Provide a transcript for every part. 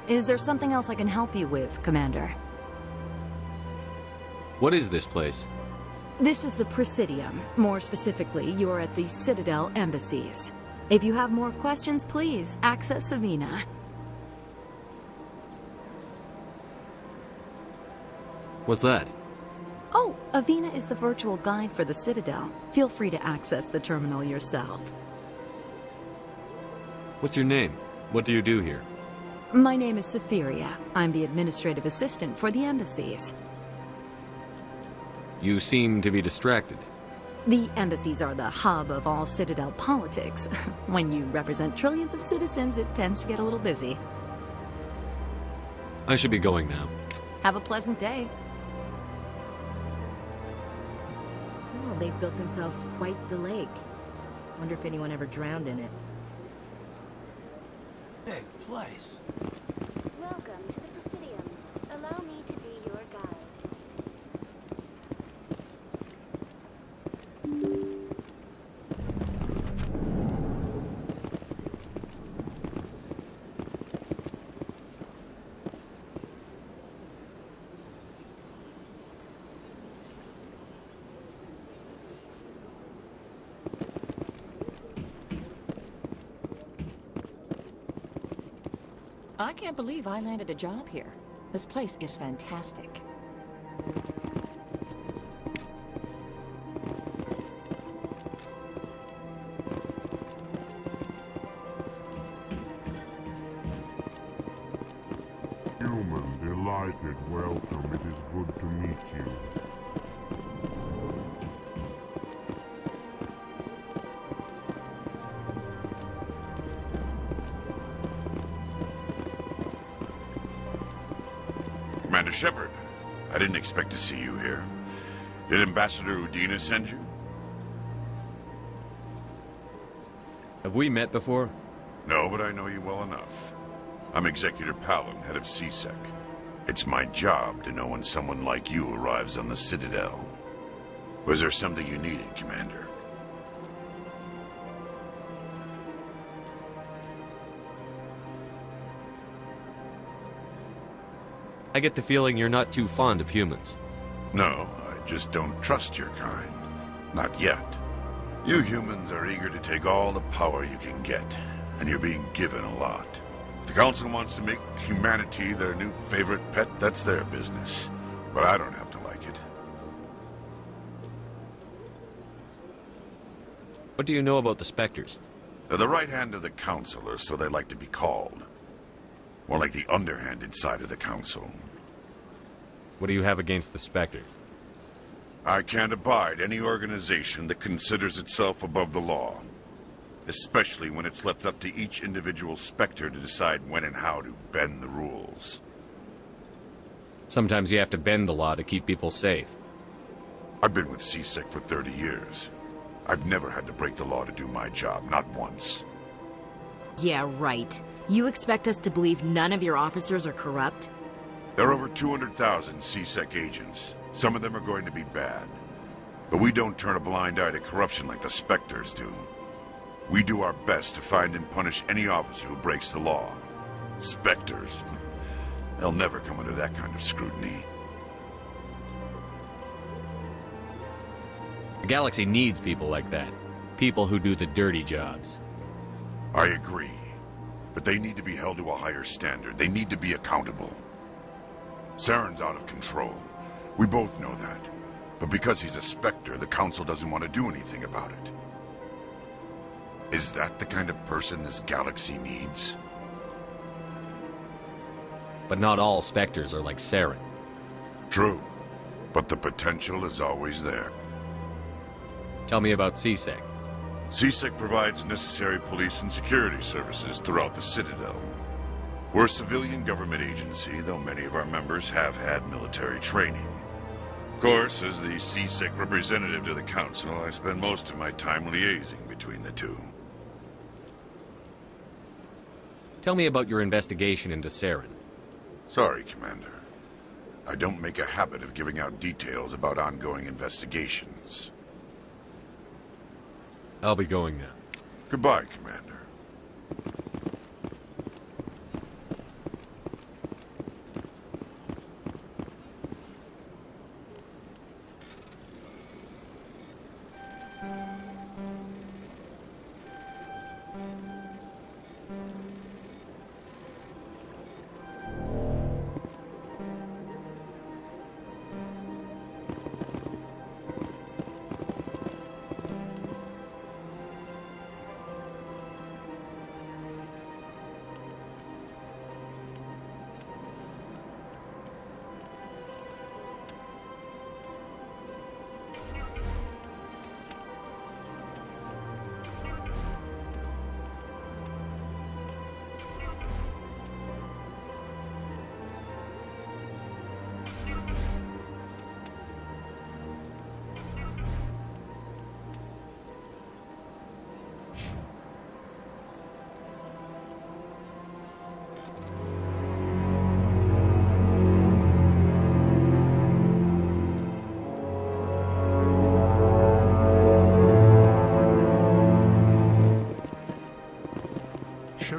Is there something else I can help you with, Commander? What is this place? This is the Presidium. More specifically, you are at the Citadel embassies. If you have more questions, please access Savina. What's that? Oh, Avina is the virtual guide for the Citadel. Feel free to access the terminal yourself. What's your name? What do you do here? My name is Safiria. I'm the administrative assistant for the embassies. You seem to be distracted. The embassies are the hub of all Citadel politics. When you represent trillions of citizens, it tends to get a little busy. I should be going now. Have a pleasant day. Well, they've built themselves quite the lake. Wonder if anyone ever drowned in it. Big place. Welcome to the Presidium. Allow me to be your guide. I can't believe I landed a job here. This place is fantastic. Human, delighted, welcome. It is good to meet you. Commander Shepard, I didn't expect to see you here. Did Ambassador Udina send you? Have we met before? No, but I know you well enough. I'm Executor Palin, head of CSEC. It's my job to know when someone like you arrives on the Citadel. Was there something you needed, Commander? I get the feeling you're not too fond of humans. No, I just don't trust your kind. Not yet. You humans are eager to take all the power you can get, and you're being given a lot. If the Council wants to make humanity their new favorite pet, that's their business. But I don't have to like it. What do you know about the Spectres? They're the right hand of the Council, or so they like to be called. More like the underhanded side of the Council. What do you have against the Spectres? I can't abide any organization that considers itself above the law. Especially when it's left up to each individual Spectre to decide when and how to bend the rules. Sometimes you have to bend the law to keep people safe. I've been with CSEC for 30 years. I've never had to break the law to do my job, not once. Yeah, right. You expect us to believe none of your officers are corrupt? There are over 200,000 CSEC agents. Some of them are going to be bad. But we don't turn a blind eye to corruption like the Spectres do. We do our best to find and punish any officer who breaks the law. Spectres. They'll never come under that kind of scrutiny. The galaxy needs people like that. People who do the dirty jobs. I agree. But they need to be held to a higher standard. They need to be accountable. Saren's out of control. We both know that. But because he's a Spectre, the Council doesn't want to do anything about it. Is that the kind of person this galaxy needs? But not all Spectres are like Saren. True. But the potential is always there. Tell me about CSEC. CSEC provides necessary police and security services throughout the Citadel. We're a civilian government agency, though many of our members have had military training. Of course, as the CSEC representative to the Council, I spend most of my time liaising between the two. Tell me about your investigation into Saren. Sorry, Commander. I don't make a habit of giving out details about ongoing investigations. I'll be going now. Goodbye, Commander.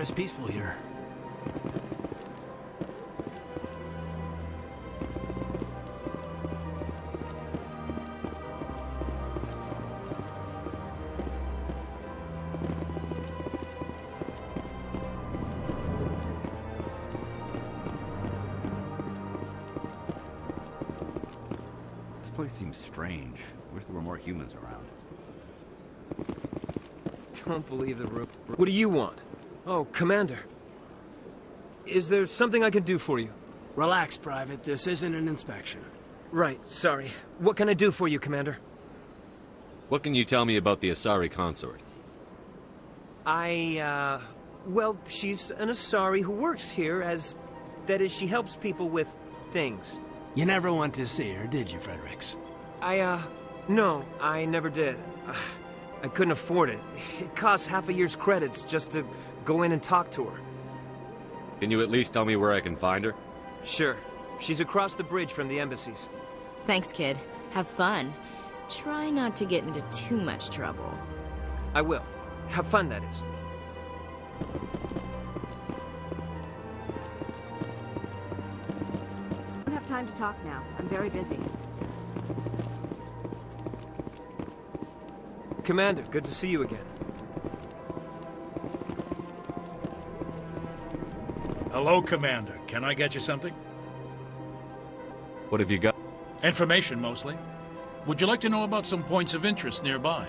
as peaceful here. This place seems strange. Wish there were more humans around. Don't believe the room. What do you want? Oh, Commander. Is there something I can do for you? Relax, Private. This isn't an inspection. Right, sorry. What can I do for you, Commander? What can you tell me about the Asari consort? Well, she's an Asari who works here as... That is, she helps people with things. You never went to see her, did you, Fredericks? No, I never did. I couldn't afford it. It costs half a year's credits just to go in and talk to her. Can you at least tell me where I can find her? Sure. She's across the bridge from the embassies. Thanks, kid. Have fun. Try not to get into too much trouble. I will. Have fun, that is. I don't have time to talk now. I'm very busy. Commander, good to see you again. Hello, Commander. Can I get you something? What have you got? Information, mostly. Would you like to know about some points of interest nearby?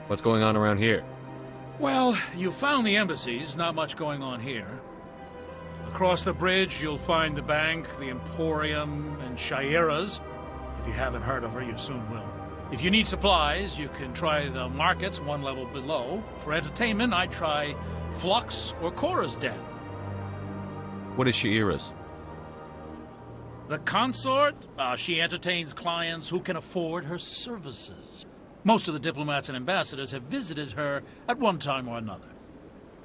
What's going on around here? Well, you found the embassies. Not much going on here. Across the bridge, you'll find the bank, the Emporium, and Shaira's. If you haven't heard of her, you soon will. If you need supplies, you can try the markets one level below. For entertainment, I'd try Flux or Cora's Den. What is Shaira's? The consort? She entertains clients who can afford her services. Most of the diplomats and ambassadors have visited her at one time or another.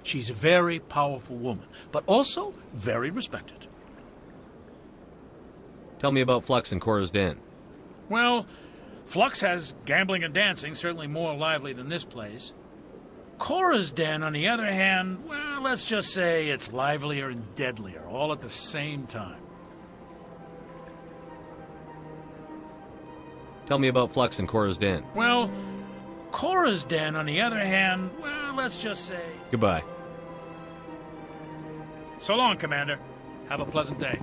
She's a very powerful woman, but also very respected. Tell me about Flux and Cora's Den. Well, Flux has gambling and dancing, certainly more lively than this place. Cora's Den, on the other hand, well, let's just say it's livelier and deadlier, all at the same time. Tell me about Flux and Cora's Den. Well, Cora's Den, on the other hand, well, let's just say... Goodbye. So long, Commander. Have a pleasant day.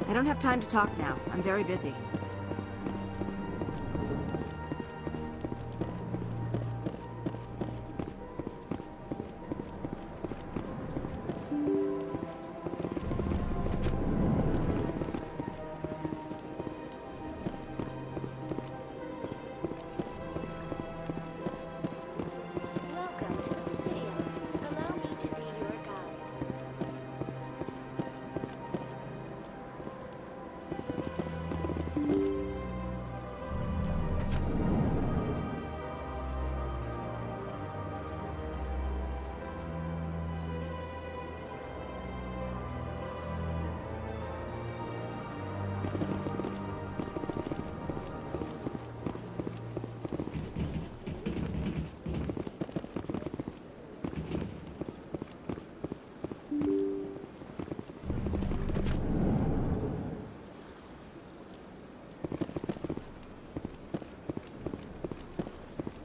I don't have time to talk now. I'm very busy. Welcome to the Presidium. Allow me to be your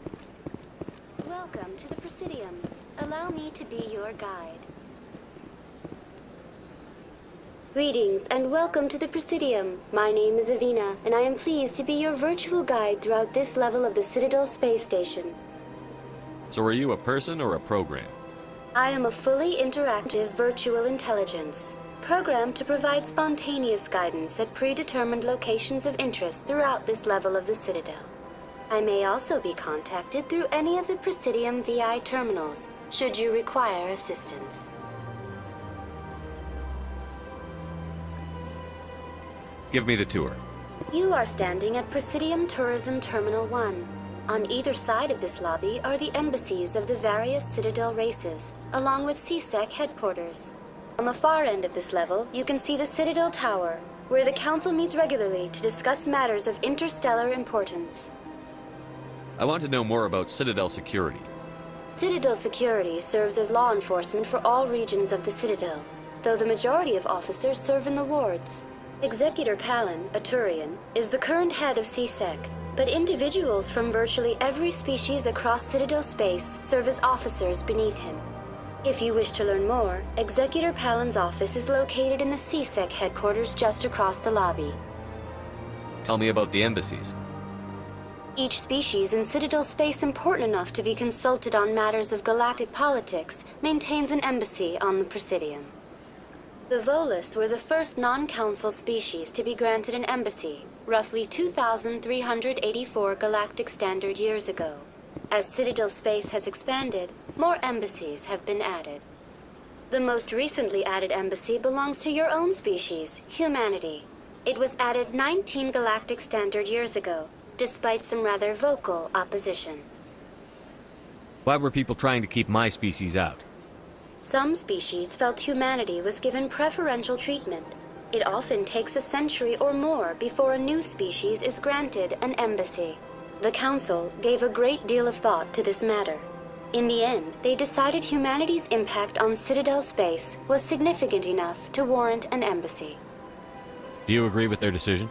guide. Welcome to the Presidium. Allow me to be your guide. Greetings and welcome to the Presidium. My name is Avina, and I am pleased to be your virtual guide throughout this level of the Citadel space station. So are you a person or a program? I am a fully interactive virtual intelligence, programmed to provide spontaneous guidance at predetermined locations of interest throughout this level of the Citadel. I may also be contacted through any of the Presidium VI terminals, should you require assistance. Give me the tour. You are standing at Presidium Tourism Terminal 1. On either side of this lobby are the embassies of the various Citadel races, along with CSEC headquarters. On the far end of this level, you can see the Citadel Tower, where the Council meets regularly to discuss matters of interstellar importance. I want to know more about Citadel security. Citadel security serves as law enforcement for all regions of the Citadel, though the majority of officers serve in the wards. Executor Palin, a Turian, is the current head of CSEC, but individuals from virtually every species across Citadel space serve as officers beneath him. If you wish to learn more, Executor Palin's office is located in the CSEC headquarters just across the lobby. Tell me about the embassies. Each species in Citadel space important enough to be consulted on matters of galactic politics maintains an embassy on the Presidium. The Volus were the first non-council species to be granted an embassy, roughly 2,384 galactic standard years ago. As Citadel space has expanded, more embassies have been added. The most recently added embassy belongs to your own species, humanity. It was added 19 galactic standard years ago, despite some rather vocal opposition. Why were people trying to keep my species out? Some species felt humanity was given preferential treatment. It often takes a century or more before a new species is granted an embassy. The Council gave a great deal of thought to this matter. In the end, they decided humanity's impact on Citadel space was significant enough to warrant an embassy. Do you agree with their decision?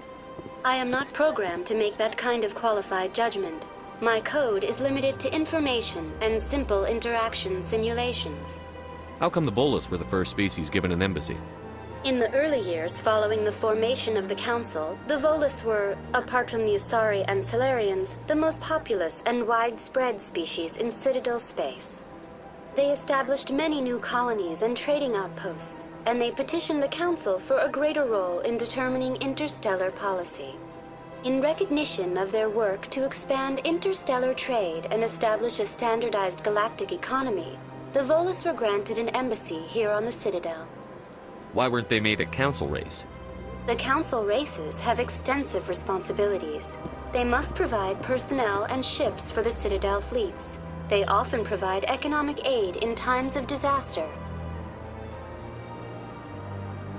I am not programmed to make that kind of qualified judgment. My code is limited to information and simple interaction simulations. How come the Volus were the first species given an embassy? In the early years following the formation of the Council, the Volus were, apart from the Asari and Salarians, the most populous and widespread species in Citadel space. They established many new colonies and trading outposts, and they petitioned the Council for a greater role in determining interstellar policy. In recognition of their work to expand interstellar trade and establish a standardized galactic economy, the Volus were granted an embassy here on the Citadel. Why weren't they made a council race? The Council races have extensive responsibilities. They must provide personnel and ships for the Citadel fleets. They often provide economic aid in times of disaster.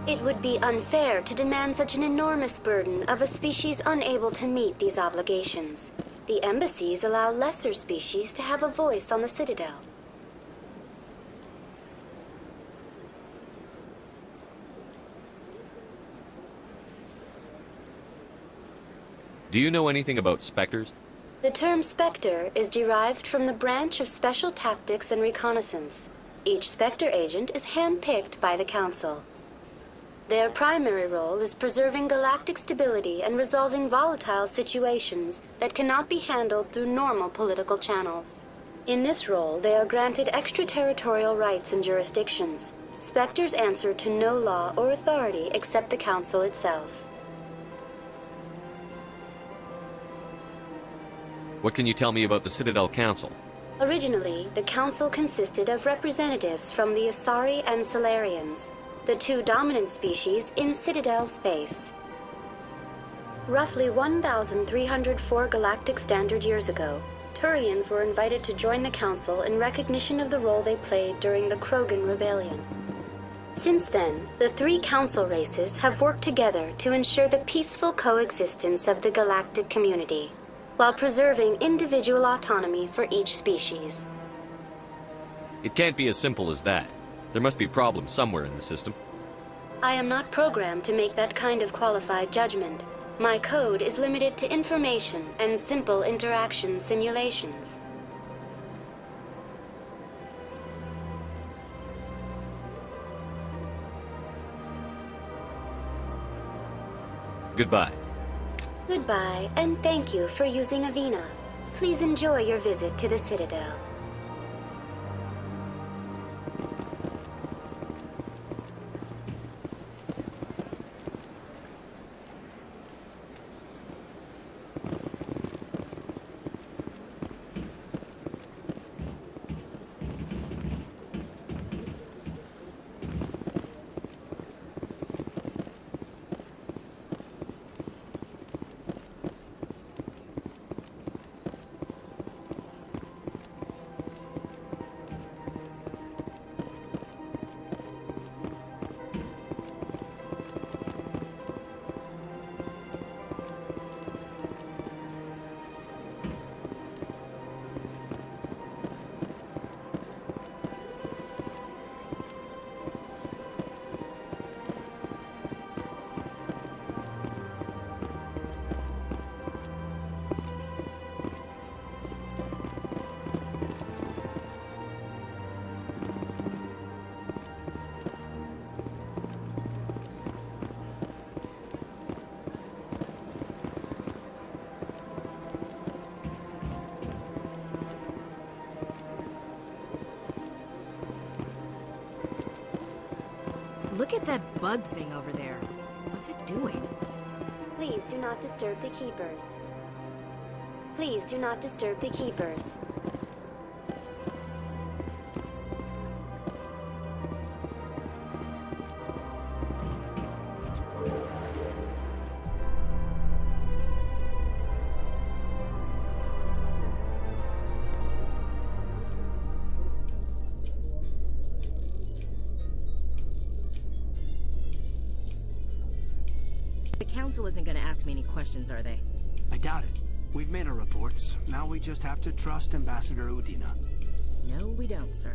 It would be unfair to demand such an enormous burden of a species unable to meet these obligations. The embassies allow lesser species to have a voice on the Citadel. Do you know anything about specters? The term Spectre is derived from the branch of Special Tactics and Reconnaissance. Each Spectre agent is handpicked by the Council. Their primary role is preserving galactic stability and resolving volatile situations that cannot be handled through normal political channels. In this role, they are granted extraterritorial rights and jurisdictions. Spectres answer to no law or authority except the Council itself. What can you tell me about the Citadel Council? Originally, the Council consisted of representatives from the Asari and Salarians, the two dominant species in Citadel space. Roughly 1,304 galactic standard years ago, Turians were invited to join the Council in recognition of the role they played during the Krogan Rebellion. Since then, the three Council races have worked together to ensure the peaceful coexistence of the galactic community, while preserving individual autonomy for each species. It can't be as simple as that. There must be problems somewhere in the system. I am not programmed to make that kind of qualified judgment. My code is limited to information and simple interaction simulations. Goodbye. Goodbye, and thank you for using Avina. Please enjoy your visit to the Citadel. Look at that bug thing over there. What's it doing? Please do not disturb the Keepers. Please do not disturb the Keepers. The Council isn't gonna ask me any questions, are they? I doubt it. We've made our reports. Now we just have to trust Ambassador Udina. No, we don't, sir.